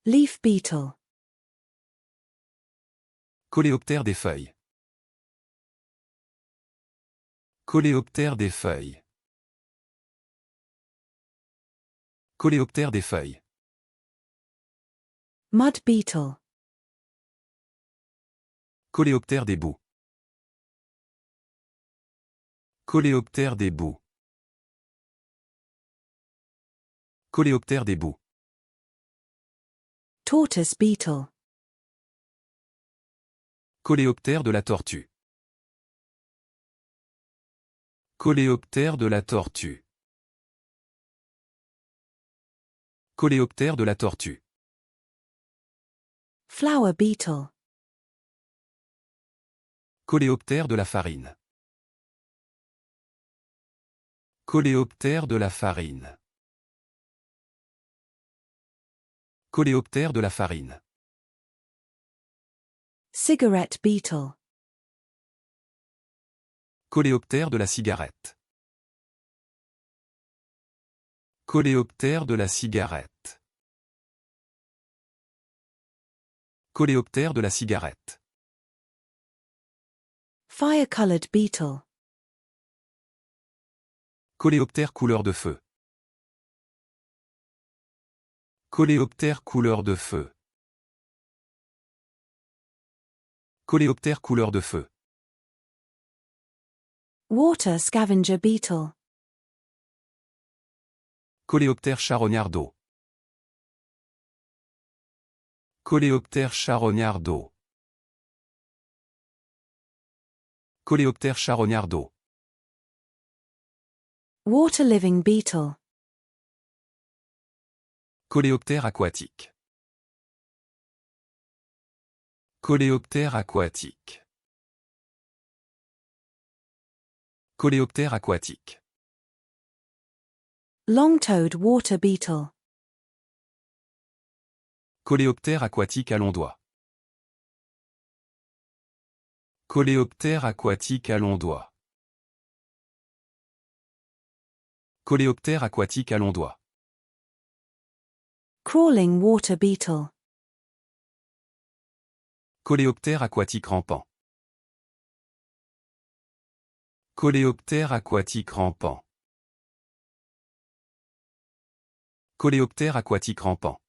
Leaf beetle. Coléoptère des feuilles. Coléoptère des feuilles. Coléoptère des feuilles. Mud beetle. Coléoptère des boues. Coléoptère des boues. Coléoptère des boues. Tortoise beetle. Coléoptère de la tortue. Coléoptère de la tortue. Coléoptère de la tortue. Flour beetle. Coléoptère de la farine. Coléoptère de la farine. Coléoptère de la farine. Cigarette beetle. Coléoptère de la cigarette. Coléoptère de la cigarette. Coléoptère de la cigarette. Fire-colored beetle. Coléoptère couleur de feu. Coléoptère couleur de feu. Coléoptère couleur de feu. Water scavenger beetle. Coléoptère charognard d'eau. Coléoptère charognard d'eau. Coléoptère charognard d'eau. Water living beetle. Coléoptère aquatique. Coléoptère aquatique. Coléoptère aquatique. Long-toed water beetle. Coléoptère aquatique à longs doigts. Coléoptère aquatique à longs doigts. Coléoptère aquatique à longs doigts. Crawling water beetle. Coléoptère aquatique rampant. Coléoptère aquatique rampant. Coléoptère aquatique rampant.